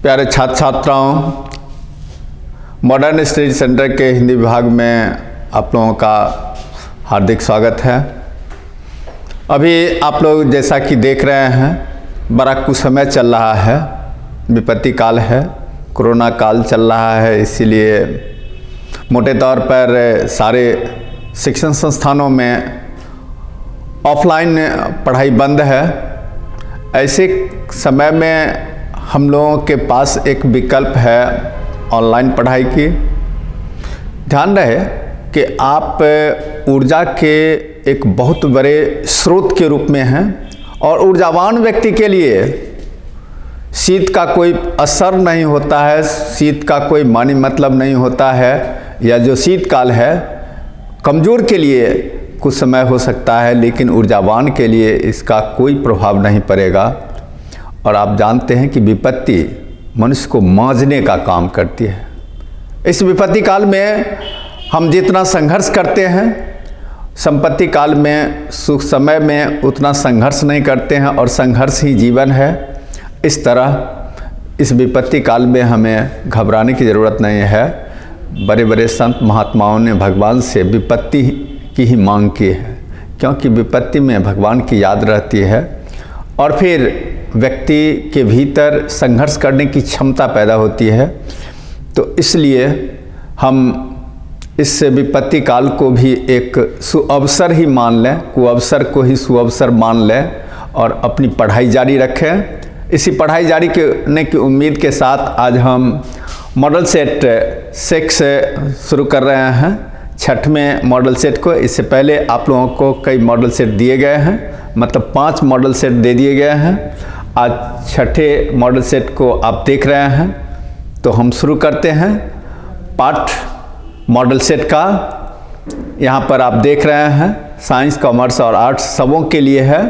प्यारे छात्र छात्राओं, मॉडर्न स्टडी सेंटर के हिंदी विभाग में आप लोगों का हार्दिक स्वागत है। अभी आप लोग जैसा कि देख रहे हैं, बड़ा कुछ समय चल रहा है, विपत्ति काल है, कोरोना काल चल रहा है। इसीलिए मोटे तौर पर सारे शिक्षण संस्थानों में ऑफलाइन पढ़ाई बंद है। ऐसे समय में हम लोगों के पास एक विकल्प है ऑनलाइन पढ़ाई की। ध्यान रहे कि आप ऊर्जा के एक बहुत बड़े स्रोत के रूप में हैं और ऊर्जावान व्यक्ति के लिए शीत का कोई असर नहीं होता है, शीत का कोई मानी मतलब नहीं होता है। या जो शीतकाल है कमज़ोर के लिए कुछ समय हो सकता है, लेकिन ऊर्जावान के लिए इसका कोई प्रभाव नहीं पड़ेगा। और आप जानते हैं कि विपत्ति मनुष्य को मांझने का काम करती है। इस विपत्ति काल में हम जितना संघर्ष करते हैं, संपत्ति काल में सुख समय में उतना संघर्ष नहीं करते हैं और संघर्ष ही जीवन है। इस तरह इस विपत्ति काल में हमें घबराने की ज़रूरत नहीं है। बड़े बड़े संत महात्माओं ने भगवान से विपत्ति की ही मांग की है, क्योंकि विपत्ति में भगवान की याद रहती है और फिर व्यक्ति के भीतर संघर्ष करने की क्षमता पैदा होती है। तो इसलिए हम इस विपत्ति काल को भी एक सुअवसर ही मान लें, कुअवसर को ही सुअवसर मान लें और अपनी पढ़ाई जारी रखें। इसी पढ़ाई जारी करने की उम्मीद के साथ आज हम मॉडल सेट 6 शुरू कर रहे हैं, 6वें मॉडल सेट को। इससे पहले आप लोगों को कई मॉडल सेट दिए गए हैं, मतलब 5 मॉडल सेट दे दिए गए हैं। आज 6ठे मॉडल सेट को आप देख रहे हैं। तो हम शुरू करते हैं पाठ मॉडल सेट का। यहाँ पर आप देख रहे हैं साइंस, कॉमर्स और आर्ट्स सबों के लिए है।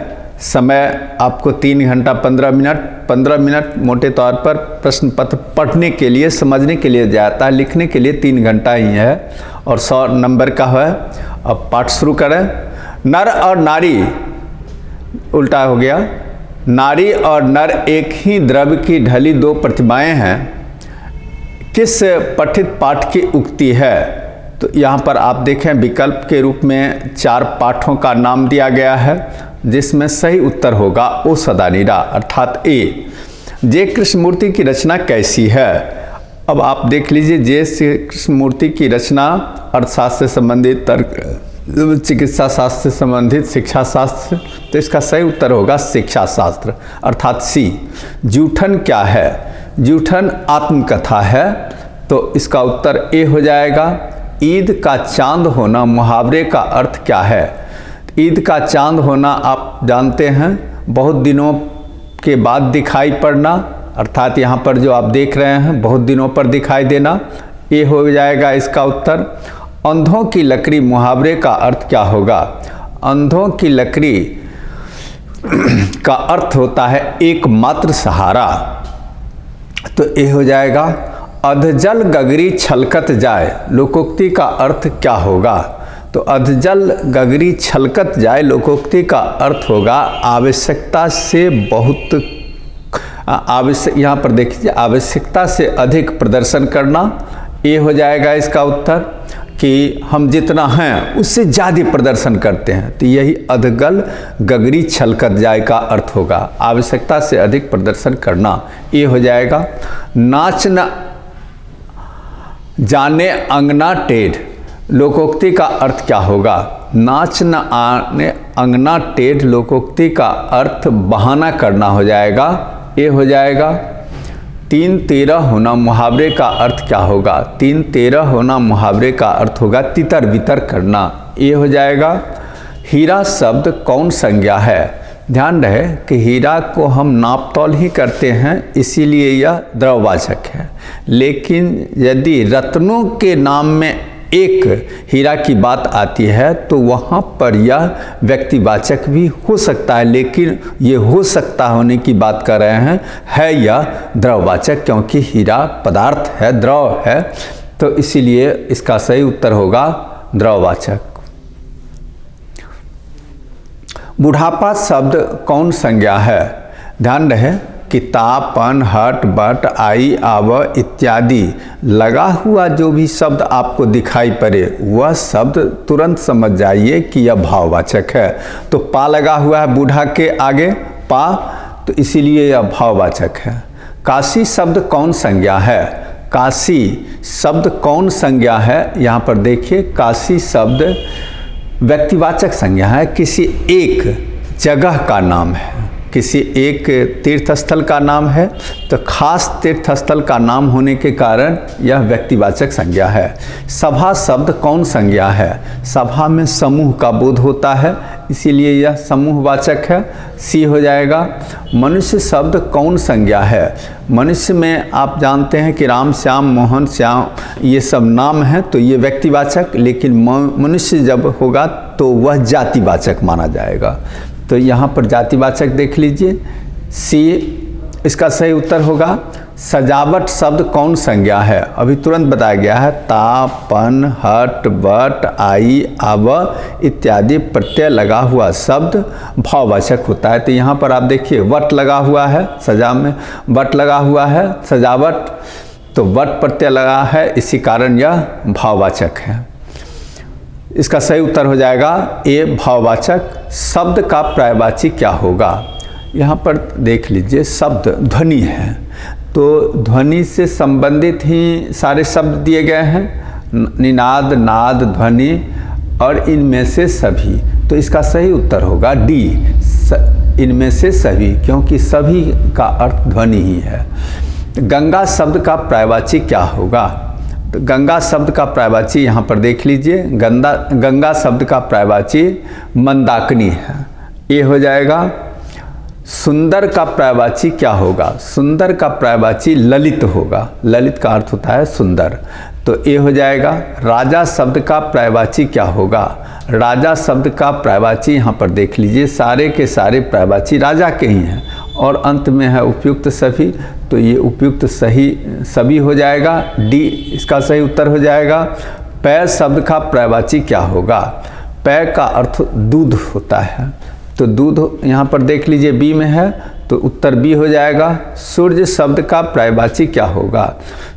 समय आपको 3 घंटा 15 मिनट मोटे तौर पर प्रश्न पत्र पढ़ने के लिए, समझने के लिए जाता है। लिखने के लिए 3 घंटा ही है और 100 नंबर का है। अब पाठ शुरू करें। नर और नारी, उल्टा हो गया। नारी और नर एक ही द्रव्य की ढली 2 प्रतिमाएं हैं, किस पठित पाठ की उक्ति है? तो यहाँ पर आप देखें विकल्प के रूप में 4 पाठों का नाम दिया गया है, जिसमें सही उत्तर होगा ओ सदा नीरा, अर्थात ए। जे कृष्णमूर्ति की रचना कैसी है? अब आप देख लीजिए, जे कृष्णमूर्ति की रचना अर्थशास्त्र से संबंधित, तर्क, चिकित्सा शास्त्र से संबंधित, शिक्षा शास्त्र, तो इसका सही उत्तर होगा शिक्षा शास्त्र, अर्थात सी। जूठन क्या है? जूठन आत्मकथा है, तो इसका उत्तर ए हो जाएगा। ईद का चांद होना, मुहावरे का अर्थ क्या है? ईद का चांद होना आप जानते हैं, बहुत दिनों के बाद दिखाई पड़ना, अर्थात यहाँ पर जो आप देख रहे हैं बहुत दिनों पर दिखाई देना, ये हो जाएगा इसका उत्तर। अंधों की लकड़ी, मुहावरे का अर्थ क्या होगा? अंधों की लकड़ी का अर्थ होता है एकमात्र सहारा, तो ये हो जाएगा। अधजल गगरी छलकत जाए, लोकोक्ति का अर्थ क्या होगा? तो अधजल गगरी छलकत जाए, लोकोक्ति का अर्थ होगा आवश्यकता से बहुत यहाँ पर देखिए, आवश्यकता से अधिक प्रदर्शन करना। ये हो जाएगा इसका उत्तर कि हम जितना हैं उससे ज़्यादा प्रदर्शन करते हैं, तो यही अधगल गगरी छलकत जाए का अर्थ होगा, आवश्यकता से अधिक प्रदर्शन करना। ये हो जाएगा। नाच न जाने अंगना टेढ़, लोकोक्ति का अर्थ क्या होगा? नाच न आने अंगना टेढ़, लोकोक्ति का अर्थ बहाना करना हो जाएगा। ये हो जाएगा। 3-13 होना, मुहावरे का अर्थ क्या होगा? 3-13 होना मुहावरे का अर्थ होगा तितर बितर करना। ये हो जाएगा। हीरा शब्द कौन संज्ञा है? ध्यान रहे कि हीरा को हम नापतौल ही करते हैं, इसीलिए यह द्रववाचक है। लेकिन यदि रत्नों के नाम में एक हीरा की बात आती है तो वहाँ पर यह व्यक्तिवाचक भी हो सकता है, लेकिन ये हो सकता होने की बात कर रहे हैं, है यह द्रववाचक, क्योंकि हीरा पदार्थ है, द्रव है, तो इसीलिए इसका सही उत्तर होगा द्रववाचक। बुढ़ापा शब्द कौन संज्ञा है? ध्यान रहे कि ता, पन, हट, बट, आई, आव इत्यादि लगा हुआ जो भी शब्द आपको दिखाई पड़े वह शब्द तुरंत समझ जाइए कि यह भाववाचक है। तो पा लगा हुआ है बूढ़ा के आगे पा, तो इसीलिए यह भाववाचक है। काशी शब्द कौन संज्ञा है? काशी शब्द कौन संज्ञा है? यहाँ पर देखिए, काशी शब्द व्यक्तिवाचक संज्ञा है, किसी एक जगह का नाम है, किसी एक तीर्थस्थल का नाम है। तो खास तीर्थस्थल का नाम होने के कारण यह व्यक्तिवाचक संज्ञा है। सभा शब्द कौन संज्ञा है? सभा में समूह का बोध होता है, इसीलिए यह समूहवाचक है, सी हो जाएगा। मनुष्य शब्द कौन संज्ञा है? मनुष्य में आप जानते हैं कि राम, श्याम, मोहन, श्याम ये सब नाम हैं, तो ये व्यक्तिवाचक, लेकिन मनुष्य जब होगा तो वह जातिवाचक माना जाएगा। तो यहाँ पर जातिवाचक देख लीजिए, सी इसका सही उत्तर होगा। सजावट शब्द कौन संज्ञा है? अभी तुरंत बताया गया है, ता, पन, हट, बट, आई, आव इत्यादि प्रत्यय लगा हुआ शब्द भाववाचक होता है। तो यहाँ पर आप देखिए वट लगा हुआ है, सजा में वट लगा हुआ है, सजावट, तो वट प्रत्यय लगा है, इसी कारण यह भाववाचक है। इसका सही उत्तर हो जाएगा ए, भाववाचक। शब्द का पर्यायवाची क्या होगा? यहाँ पर देख लीजिए, शब्द ध्वनि है, तो ध्वनि से संबंधित ही सारे शब्द दिए गए हैं, निनाद, नाद, ध्वनि और इनमें से सभी। तो इसका सही उत्तर होगा डी, इनमें से सभी, क्योंकि सभी का अर्थ ध्वनि ही है। गंगा शब्द का पर्यायवाची क्या होगा? तो गंगा शब्द का पर्यायवाची यहाँ पर देख लीजिए, गंगा शब्द का पर्यायवाची मंदाकिनी है, ये हो जाएगा। सुंदर का पर्यायवाची क्या होगा? सुंदर का पर्यायवाची ललित होगा, ललित का अर्थ होता है सुंदर, तो ये हो जाएगा। राजा शब्द का पर्यायवाची क्या होगा? राजा शब्द का पर्यायवाची यहाँ पर देख लीजिए, सारे के सारे पर्यायवाची राजा के ही हैं, और अंत में है उपयुक्त सभी, तो ये उपयुक्त सही सभी हो जाएगा, डी इसका सही उत्तर हो जाएगा। पै शब्द का पर्यायवाची क्या होगा? पै का अर्थ दूध होता है, तो दूध यहाँ पर देख लीजिए बी में है, तो उत्तर बी हो जाएगा। सूर्य शब्द का पर्यायवाची क्या होगा?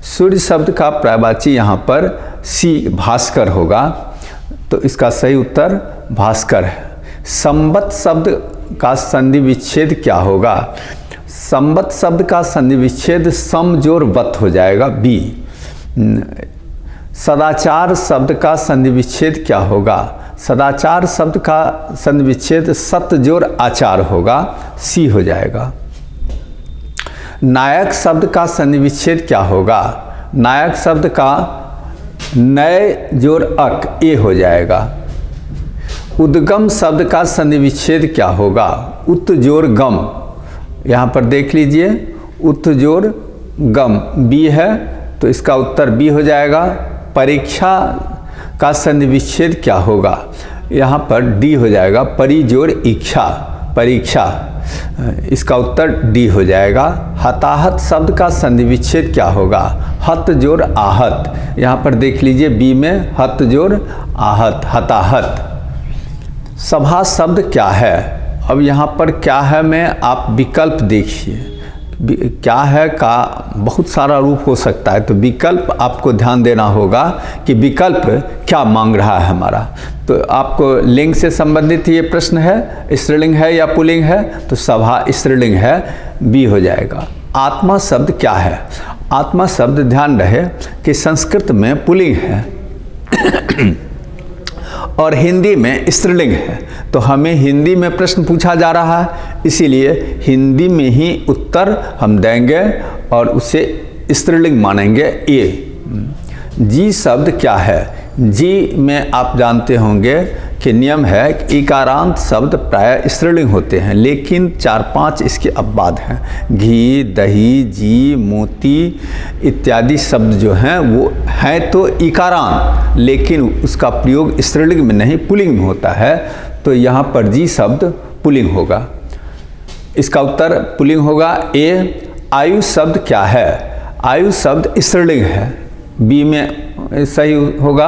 सूर्य शब्द का पर्यायवाची यहाँ पर सी, भास्कर होगा, तो इसका सही उत्तर भास्कर है। संबत शब्द का संधि विच्छेद क्या होगा? संबत शब्द का संधि विच्छेद सम जोर वत हो जाएगा, बी। सदाचार शब्द का संधि विच्छेद क्या होगा? सदाचार शब्द का संधि विच्छेद सत जोर आचार होगा, सी हो जाएगा। नायक शब्द का संधि विच्छेद क्या होगा? नायक शब्द का नय जोर अक, ए हो जाएगा। उद्गम शब्द का संधि विच्छेद क्या होगा? उत जोर गम, यहाँ पर देख लीजिए, उत जोर गम, बी है, तो इसका उत्तर बी हो जाएगा। परीक्षा का संधि विच्छेद क्या होगा? यहाँ पर डी हो जाएगा, परि जोर इच्छा, परीक्षा, इसका उत्तर डी हो जाएगा। हताहत शब्द का संधि विच्छेद क्या होगा? हत जोर आहत, यहाँ पर देख लीजिए बी में, हत जोर आहत, हताहत। सभा शब्द क्या है? अब यहाँ पर क्या है में आप विकल्प देखिए, क्या है का बहुत सारा रूप हो सकता है, तो विकल्प आपको ध्यान देना होगा कि विकल्प क्या मांग रहा है हमारा। तो आपको लिंग से संबंधित ये प्रश्न है, स्त्रीलिंग है या पुल्लिंग है, तो सभा स्त्रीलिंग है, बी हो जाएगा। आत्मा शब्द क्या है? आत्मा शब्द ध्यान रहे कि संस्कृत में पुल्लिंग है और हिंदी में स्त्रीलिंग है, तो हमें हिंदी में प्रश्न पूछा जा रहा है, इसीलिए हिंदी में ही उत्तर हम देंगे और उसे स्त्रीलिंग मानेंगे, ए। जी शब्द क्या है? जी में आप जानते होंगे कि नियम है कि इकारांत शब्द प्राय स्त्रीलिंग होते हैं, लेकिन 4-5 इसके अपवाद हैं। घी, दही, जी, मोती इत्यादि शब्द जो हैं वो हैं तो इकारांत, लेकिन उसका प्रयोग स्त्रीलिंग में नहीं पुल्लिंग में होता है, तो यहाँ पर जी शब्द पुल्लिंग होगा, इसका उत्तर पुल्लिंग होगा, ए। आयु शब्द क्या है? आयु शब्द स्त्रीलिंग है, बी में सही होगा।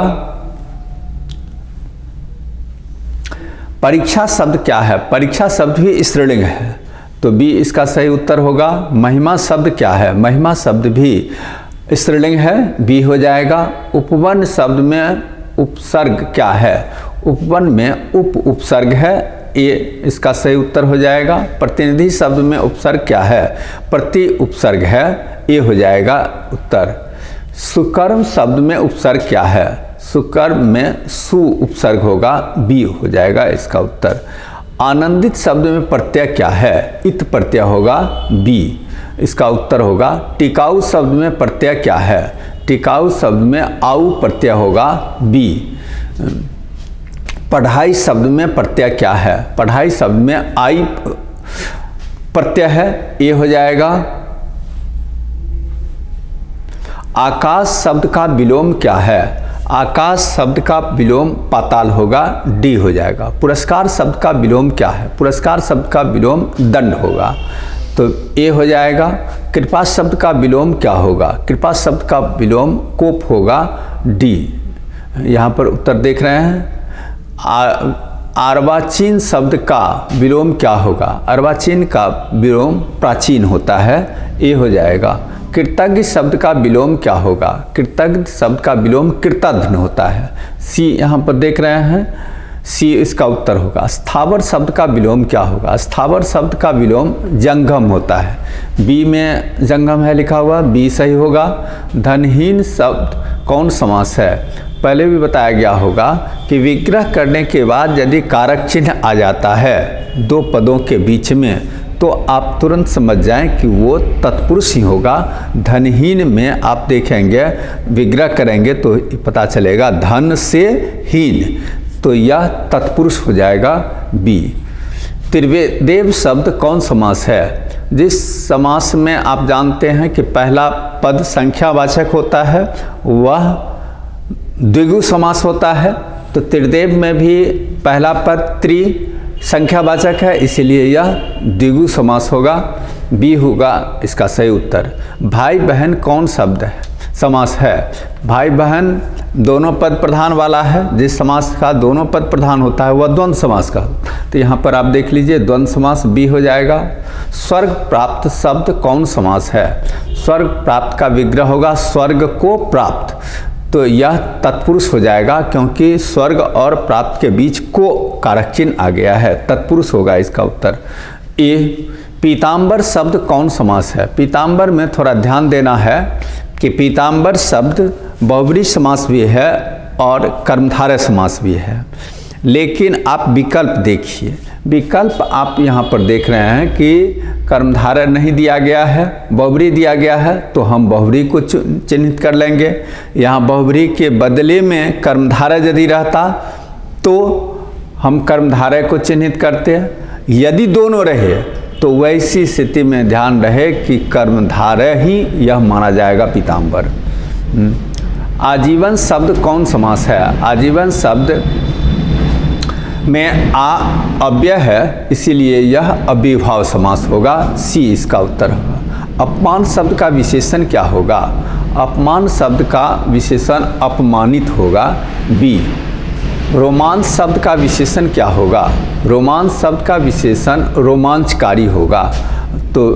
परीक्षा शब्द क्या है? परीक्षा शब्द भी स्त्रीलिंग है, तो बी इसका सही उत्तर होगा। महिमा शब्द क्या है? महिमा शब्द भी स्त्रीलिंग है, बी हो जाएगा। उपवन शब्द में उपसर्ग क्या है? उपवन में उपसर्ग है, ये इसका सही उत्तर हो जाएगा। प्रतिनिधि शब्द में उपसर्ग क्या है? प्रति उपसर्ग है, ये हो जाएगा उत्तर। सुकर्म शब्द में उपसर्ग क्या है? सुकर्म में सु उपसर्ग होगा, बी हो जाएगा इसका उत्तर। आनंदित शब्द में प्रत्यय क्या है? इत प्रत्यय होगा, बी इसका उत्तर होगा। टिकाऊ शब्द में प्रत्यय क्या है? टिकाऊ शब्द में आऊ प्रत्यय होगा, बी। पढ़ाई शब्द में प्रत्यय क्या है? पढ़ाई शब्द में आई प्रत्यय है, ये हो जाएगा। आकाश शब्द का विलोम क्या है? आकाश शब्द का विलोम पाताल होगा, डी हो जाएगा। पुरस्कार शब्द का विलोम क्या है? पुरस्कार शब्द का विलोम दंड होगा, तो ए हो जाएगा। कृपा शब्द का विलोम क्या होगा? कृपा शब्द का विलोम कोप होगा, डी। यहाँ पर उत्तर देख रहे हैं। अर्वाचीन शब्द का विलोम क्या होगा? अर्वाचीन का विलोम प्राचीन होता है, ए हो जाएगा। कृतज्ञ शब्द का विलोम क्या होगा? कृतज्ञ शब्द का विलोम कृतघ्न होता है, सी यहाँ पर देख रहे हैं, सी इसका उत्तर होगा। स्थावर शब्द का विलोम क्या होगा? स्थावर शब्द का विलोम जंगम होता है, बी में जंगम है लिखा हुआ, बी सही होगा। धनहीन शब्द कौन समास है? पहले भी बताया गया होगा कि विग्रह करने के बाद यदि कारक चिन्ह आ जाता है दो पदों के बीच में, तो आप तुरंत समझ जाएं कि वो तत्पुरुष ही होगा। धनहीन में आप देखेंगे, विग्रह करेंगे तो पता चलेगा धन से हीन, तो यह तत्पुरुष हो जाएगा, बी। त्रिदेव शब्द कौन समास है? जिस समास में आप जानते हैं कि पहला पद संख्यावाचक होता है, वह द्विगु समास होता है। तो त्रिदेव में भी पहला पद त्रि संख्यावाचक है, इसीलिए यह द्विगु समास होगा, बी होगा इसका सही उत्तर। भाई बहन कौन शब्द है? समास है। भाई बहन दोनों पद प्रधान वाला है, जिस समास का दोनों पद प्रधान होता है वह द्वंद्व समास का, तो यहाँ पर आप देख लीजिए द्वंद्व समास, बी हो जाएगा। स्वर्ग प्राप्त शब्द कौन समास है? स्वर्ग प्राप्त का विग्रह होगा स्वर्ग को प्राप्त, तो यह तत्पुरुष हो जाएगा, क्योंकि स्वर्ग और प्राप्त के बीच को कारक चिन्ह आ गया है, तत्पुरुष होगा इसका उत्तर, ए। पीताम्बर शब्द कौन समास है? पीताम्बर में थोड़ा ध्यान देना है कि पीताम्बर शब्द बहुब्री समास भी है और कर्मधारय समास भी है, लेकिन आप विकल्प देखिए। विकल्प आप यहाँ पर देख रहे हैं कि कर्मधारय नहीं दिया गया है, बहुब्री दिया गया है, तो हम बहुब्री को चिन्हित कर लेंगे। यहाँ बहुब्री के बदले में कर्मधारय यदि रहता तो हम कर्मधारय को चिन्हित करते हैं। यदि दोनों रहे तो वैसी स्थिति में ध्यान रहे कि कर्मधारय ही यह माना जाएगा पीताम्बर। आजीवन शब्द कौन समास है? आजीवन शब्द में आ अव्यय है, इसीलिए यह अव्ययभाव समास होगा, सी इसका उत्तर होगा। अपमान शब्द का विशेषण क्या होगा? अपमान शब्द का विशेषण अपमानित होगा, बी। रोमांच शब्द का विशेषण क्या होगा? रोमांच शब्द का विशेषण रोमांचकारी होगा, तो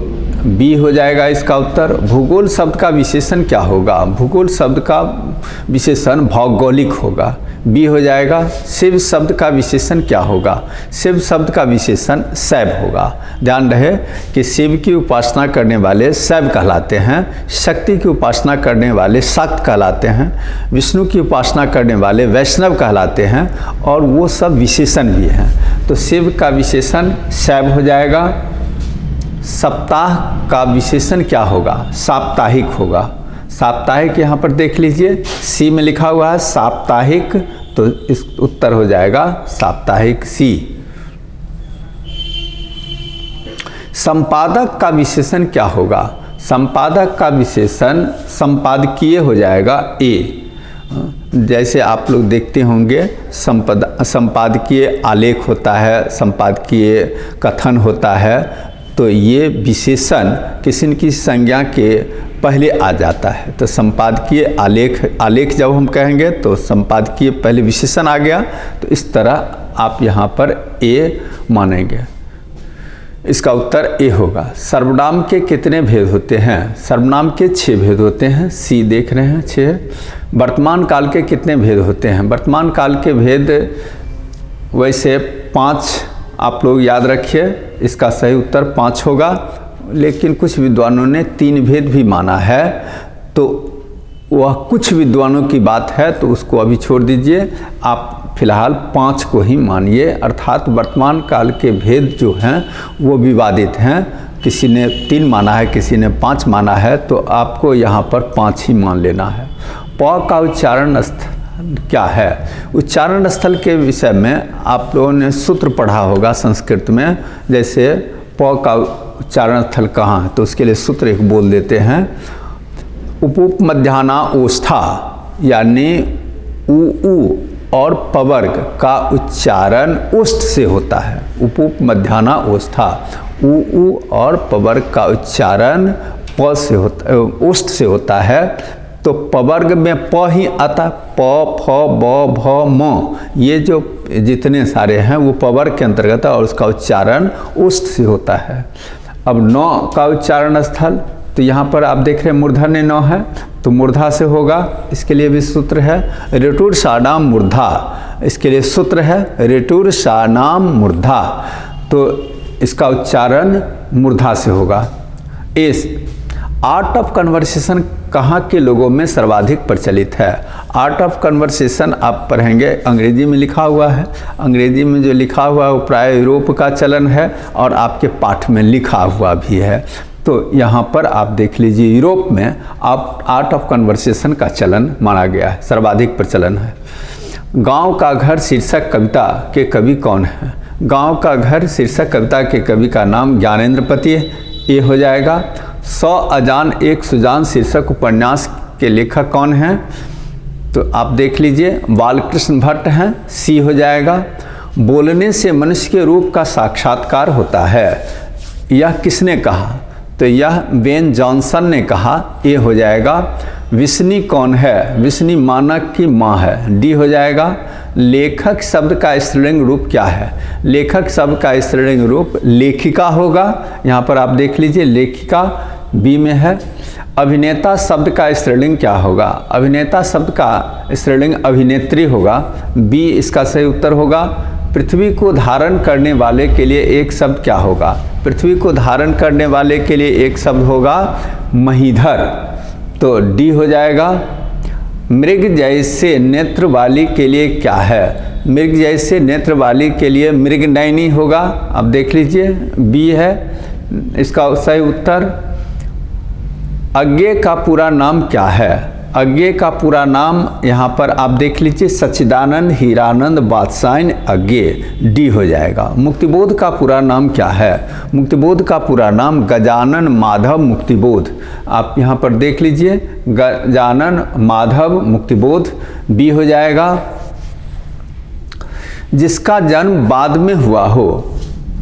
बी हो जाएगा इसका उत्तर। भूगोल शब्द का विशेषण क्या होगा? भूगोल शब्द का विशेषण भौगोलिक होगा, बी हो जाएगा। शिव शब्द का विशेषण क्या होगा? शिव शब्द का विशेषण शैव होगा। ध्यान रहे कि शिव की उपासना करने वाले शैव कहलाते हैं, शक्ति की उपासना करने वाले शाक्त कहलाते हैं, विष्णु की उपासना करने वाले वैष्णव कहलाते हैं, और वो सब विशेषण भी हैं, तो शिव का विशेषण शैव हो जाएगा। सप्ताह का विशेषण क्या होगा? साप्ताहिक होगा। साप्ताहिक यहाँ पर देख लीजिए, सी में लिखा हुआ है साप्ताहिक, तो इस उत्तर हो जाएगा साप्ताहिक, सी। संपादक का विशेषण क्या होगा? संपादक का विशेषण संपादकीय हो जाएगा, ए। जैसे आप लोग देखते होंगे संपादकीय आलेख होता है, संपादकीय कथन होता है, तो ये विशेषण किसी न किसी संज्ञा के पहले आ जाता है। तो संपादकीय आलेख जब हम कहेंगे तो संपादकीय पहले विशेषण आ गया, तो इस तरह आप यहाँ पर ए मानेंगे। इसका उत्तर ए होगा। सर्वनाम के कितने भेद होते हैं? सर्वनाम के 6 भेद होते हैं। सी देख रहे हैं 6। वर्तमान काल के कितने भेद होते हैं? वर्तमान काल के भेद वैसे 5 आप लोग याद रखिए, इसका सही उत्तर 5 होगा, लेकिन कुछ विद्वानों ने 3 भेद भी माना है, तो वह कुछ विद्वानों की बात है, तो उसको अभी छोड़ दीजिए, आप फिलहाल 5 को ही मानिए। अर्थात वर्तमान काल के भेद जो हैं वो विवादित हैं, किसी ने 3 माना है, किसी ने 5 माना है, तो आपको यहाँ पर 5 ही मान लेना है। प का उच्चारण स्थल क्या है? उच्चारण स्थल के विषय में आप लोगों ने सूत्र पढ़ा होगा संस्कृत में, जैसे प का उच्चारण स्थल कहाँ है, तो उसके लिए सूत्र एक बोल देते हैं। उप मध्याह्ना ओष्ठा, यानी उ और पवर्ग का उच्चारण उष्ट से होता है। उप मध्याह्ना ओष्ठा, उ और पवर्ग का उच्चारण प से होता, उष्ट से होता है। तो पवर्ग में प ही आता, प, फ, ब, भ, म, ये जो जितने सारे हैं वो पवर्ग के अंतर्गत है और उसका उच्चारण उष्ट से होता है। अब 9 का उच्चारण स्थल, तो यहाँ पर आप देख रहे हैं मूर्धन्य 9 है, तो मूर्धा से होगा, इसके लिए भी सूत्र है। ऋटुर सानाम मूर्धा, इसके लिए सूत्र है ऋटुर सानाम मूर्धा, तो इसका उच्चारण मूर्धा से होगा। एस, आर्ट ऑफ कन्वर्सेशन कहाँ के लोगों में सर्वाधिक प्रचलित है? आर्ट ऑफ कन्वर्सेशन आप पढ़ेंगे, अंग्रेजी में लिखा हुआ है। अंग्रेजी में जो लिखा हुआ है वो प्राय यूरोप का चलन है और आपके पाठ में लिखा हुआ भी है। तो यहाँ पर आप देख लीजिए, यूरोप में आप आर्ट ऑफ कन्वर्सेशन का चलन माना गया है, सर्वाधिक प्रचलन है। गांव का घर शीर्षक कविता के कवि कौन है? गांव का घर शीर्षक कविता के कवि का नाम ज्ञानेंद्र पति है, ये हो जाएगा। 100 अजान एक सुजान शीर्षक उपन्यास के लेखक कौन हैं? तो आप देख लीजिए, बालकृष्ण भट्ट हैं, सी हो जाएगा। बोलने से मनुष्य के रूप का साक्षात्कार होता है, यह किसने कहा? तो यह बेन जॉनसन ने कहा, ये हो जाएगा। विष्णु कौन है? विष्णु मानक की माँ है, डी हो जाएगा। लेखक शब्द का स्त्रीलिंग रूप क्या है? लेखक शब्द का स्त्रीलिंग रूप लेखिका होगा, यहाँ पर आप देख लीजिए, लेखिका बी में है। अभिनेता शब्द का स्त्रीलिंग क्या होगा? अभिनेता शब्द का स्त्रीलिंग अभिनेत्री होगा, बी इसका सही उत्तर होगा। पृथ्वी को धारण करने वाले के लिए एक शब्द क्या होगा? पृथ्वी को धारण करने वाले के लिए एक शब्द होगा महीधर, तो डी हो जाएगा। मृग जैसे नेत्र वाली के लिए क्या है? मृग जैसे नेत्र वाली के लिए मृगनयनी होगा, आप देख लीजिए, बी है इसका सही उत्तर। अज्ञे का पूरा नाम क्या है? अज्ञे का पूरा नाम यहाँ पर आप देख लीजिए, सच्चिदानंद हीरानंद बादशाह अज्ञे, डी हो जाएगा। मुक्तिबोध का पूरा नाम क्या है? मुक्तिबोध का पूरा नाम गजानन माधव मुक्तिबोध, आप यहाँ पर देख लीजिए, गजानन माधव मुक्तिबोध, बी हो जाएगा। जिसका जन्म बाद में हुआ हो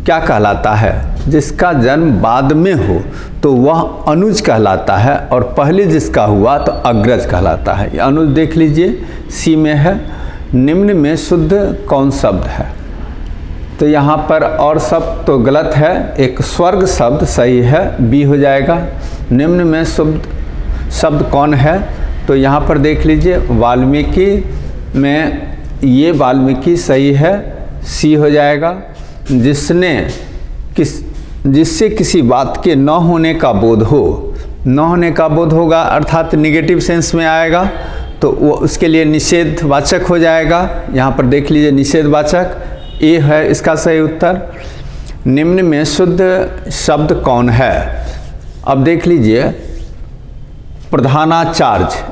क्या कहलाता है? जिसका जन्म बाद में हो तो वह अनुज कहलाता है, और पहले जिसका हुआ तो अग्रज कहलाता है। अनुज देख लीजिए, सी में है। निम्न में शुद्ध कौन शब्द है? तो यहाँ पर और शब्द तो गलत है, एक स्वर्ग शब्द सही है, बी हो जाएगा। निम्न में शुद्ध शब्द कौन है? तो यहाँ पर देख लीजिए, वाल्मीकि में ये वाल्मीकि सही है, सी हो जाएगा। जिससे किसी बात के न होने का बोध हो, न होने का बोध होगा अर्थात निगेटिव सेंस में आएगा, तो वो उसके लिए निषेधवाचक हो जाएगा। यहाँ पर देख लीजिए, निषेधवाचक, ए है इसका सही उत्तर। निम्न में शुद्ध शब्द कौन है? अब देख लीजिए, प्रधानाचार्य,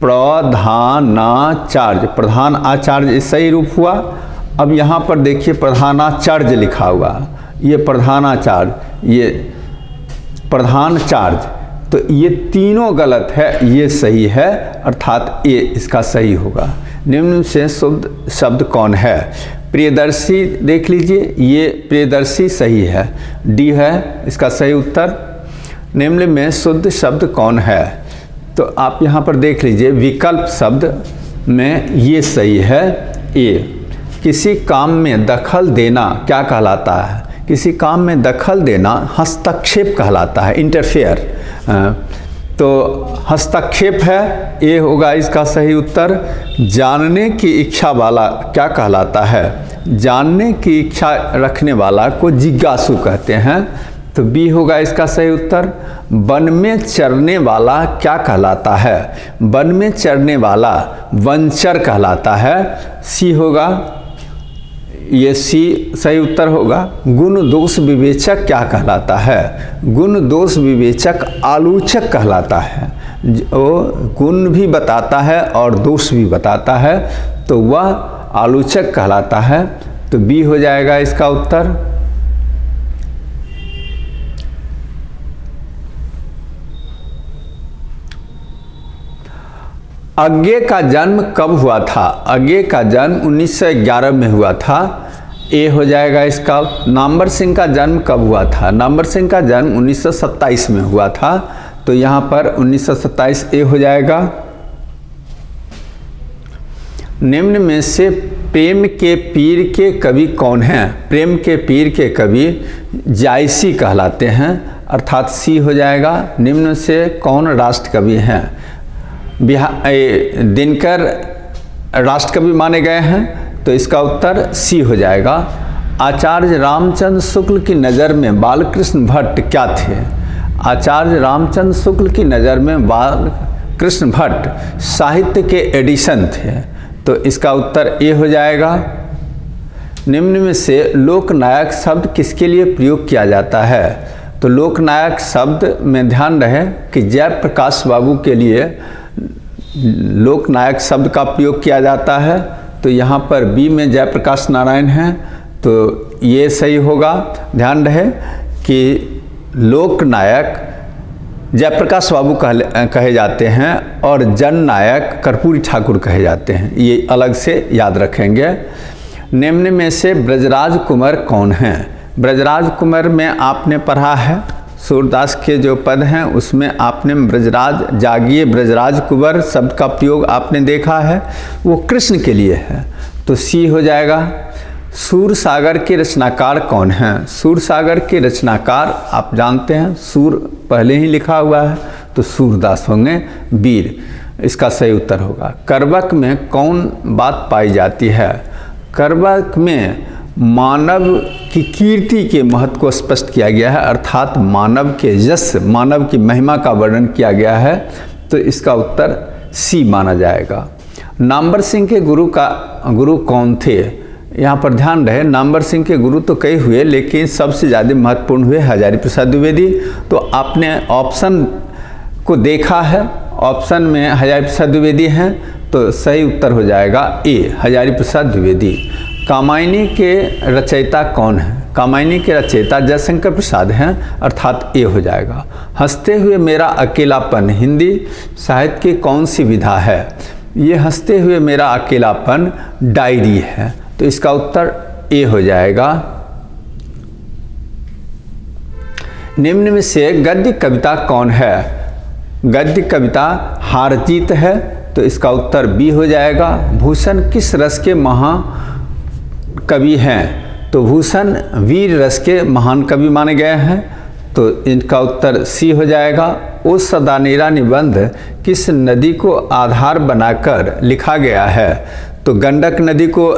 प्रधानाचार्य, प्रधान आचार्य सही रूप हुआ। अब यहाँ पर देखिए, प्रधानाचार्य लिखा हुआ, ये प्रधानाचार्य, ये प्रधानाचार्य, तो ये तीनों गलत है, ये सही है, अर्थात ये इसका सही होगा। निम्न से शुद्ध शब्द कौन है? प्रियदर्शी देख लीजिए, ये प्रियदर्शी सही है, डी है इसका सही उत्तर। निम्न में शुद्ध शब्द कौन है? तो आप यहाँ पर देख लीजिए, विकल्प शब्द में ये सही है, ए। किसी काम में दखल देना क्या कहलाता है? किसी काम में दखल देना हस्तक्षेप कहलाता है, इंटरफेयर। तो हस्तक्षेप है, ये होगा इसका सही उत्तर। जानने की इच्छा वाला क्या कहलाता है? जानने की इच्छा रखने वाला को जिज्ञासु कहते हैं, तो बी होगा इसका सही उत्तर। वन में चरने वाला क्या कहलाता है? वन में चरने वाला वनचर कहलाता है, सी होगा, ये सी सही उत्तर होगा। गुण दोष विवेचक क्या कहलाता है? गुण दोष विवेचक आलोचक कहलाता है, वो गुण भी बताता है और दोष भी बताता है, तो वह आलोचक कहलाता है, तो बी हो जाएगा इसका उत्तर। अज्ञे का जन्म कब हुआ था? अज्ञे का जन्म 1911 में हुआ था, ए हो जाएगा इसका। नाम्बर सिंह का जन्म कब हुआ था? नाम्बर सिंह का जन्म 1927 में हुआ था, तो यहाँ पर 1927 ए हो जाएगा। निम्न में से प्रेम के पीर के कवि कौन हैं? प्रेम के पीर के कवि जायसी कहलाते हैं, अर्थात सी हो जाएगा। निम्न से कौन राष्ट्र कवि हैं? दिनकर राष्ट्र कवि माने गए हैं, तो इसका उत्तर सी हो जाएगा। आचार्य रामचंद्र शुक्ल की नज़र में बालकृष्ण भट्ट क्या थे? आचार्य रामचंद्र शुक्ल की नज़र में बालकृष्ण भट्ट साहित्य के एडिशन थे, तो इसका उत्तर ए हो जाएगा। निम्न में से लोकनायक शब्द किसके लिए प्रयोग किया जाता है? तो लोकनायक शब्द में ध्यान रहे कि जयप्रकाश बाबू के लिए लोकनायक शब्द का प्रयोग किया जाता है, तो यहाँ पर बी में जयप्रकाश नारायण हैं, तो ये सही होगा। ध्यान रहे कि लोकनायक जयप्रकाश बाबू कहे जाते हैं और जननायक कर्पूरी ठाकुर कहे जाते हैं, ये अलग से याद रखेंगे। निम्न में से ब्रजराज कुंवर कौन हैं? ब्रजराज कुंवर में आपने पढ़ा है, सूरदास के जो पद हैं उसमें आपने ब्रजराज, जागिए ब्रजराज कुंवर शब्द का प्रयोग आपने देखा है, वो कृष्ण के लिए है, तो सी हो जाएगा। सूर सागर के रचनाकार कौन हैं? सूर सागर के रचनाकार आप जानते हैं, सूर पहले ही लिखा हुआ है, तो सूरदास होंगे, वीर इसका सही उत्तर होगा। करवक में कौन बात पाई जाती है? करवक में मानव की कीर्ति के महत्व को स्पष्ट किया गया है, अर्थात मानव के यश, मानव की महिमा का वर्णन किया गया है, तो इसका उत्तर सी माना जाएगा। नाम्बर सिंह के गुरु कौन थे? यहाँ पर ध्यान रहे, नाम्बर सिंह के गुरु तो कई हुए, लेकिन सबसे ज़्यादा महत्वपूर्ण हुए हजारी प्रसाद द्विवेदी। तो आपने ऑप्शन को देखा है, ऑप्शन में हजारी प्रसाद द्विवेदी हैं, तो सही उत्तर हो जाएगा ए, हजारी प्रसाद द्विवेदी। कामायनी के रचयिता कौन है? कामायनी के रचयिता जयशंकर प्रसाद हैं, अर्थात ए हो जाएगा। हंसते हुए मेरा अकेलापन हिंदी साहित्य की कौन सी विधा है? ये हंसते हुए मेरा अकेलापन डायरी है, तो इसका उत्तर ए हो जाएगा। निम्न में से गद्य कविता कौन है? गद्य कविता हार जीत है, तो इसका उत्तर बी हो जाएगा। भूषण किस रस के महाकवि हैं? तो भूषण वीर रस के महान कवि माने गए हैं, तो इनका उत्तर सी हो जाएगा। ओ सदानेरा निबंध किस नदी को आधार बनाकर लिखा गया है? तो गंडक नदी को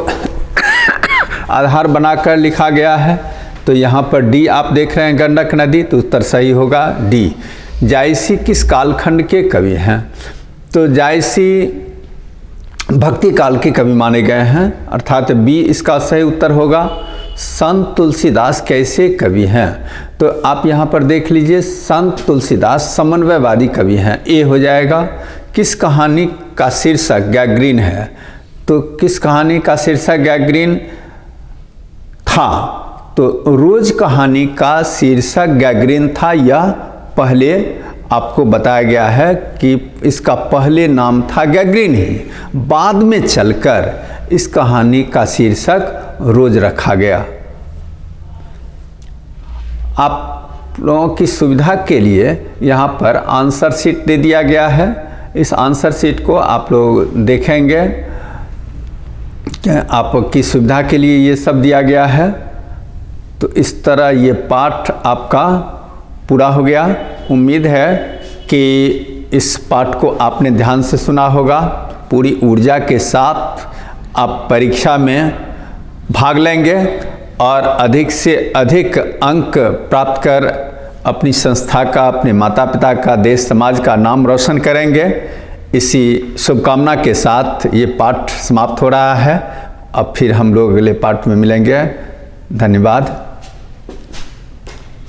आधार बनाकर लिखा गया है, तो यहाँ पर डी आप देख रहे हैं गंडक नदी, तो उत्तर सही होगा डी। जायसी किस कालखंड के कवि हैं? तो जायसी भक्ति काल के कवि माने गए हैं, अर्थात बी इसका सही उत्तर होगा। संत तुलसीदास कैसे कवि हैं? तो आप यहाँ पर देख लीजिए, संत तुलसीदास समन्वयवादी कवि हैं, ए हो जाएगा। किस कहानी का शीर्षक गैंग्रीन है? तो किस कहानी का शीर्षक गैंग्रीन था? तो रोज कहानी का शीर्षक गैंग्रीन था, यह पहले आपको बताया गया है कि इसका पहले नाम था गैंग्रीन ही, बाद में चलकर इस कहानी का शीर्षक रोज रखा गया। आप लोगों की सुविधा के लिए यहाँ पर आंसर शीट दे दिया गया है, इस आंसर शीट को आप लोग देखेंगे, आपकी सुविधा के लिए ये सब दिया गया है। तो इस तरह ये पाठ आपका पूरा हो गया। उम्मीद है कि इस पाठ को आपने ध्यान से सुना होगा, पूरी ऊर्जा के साथ आप परीक्षा में भाग लेंगे और अधिक से अधिक अंक प्राप्त कर अपनी संस्था का, अपने माता पिता का, देश समाज का नाम रोशन करेंगे। इसी शुभकामना के साथ ये पाठ समाप्त हो रहा है। अब फिर हम लोग अगले पाठ में मिलेंगे। धन्यवाद।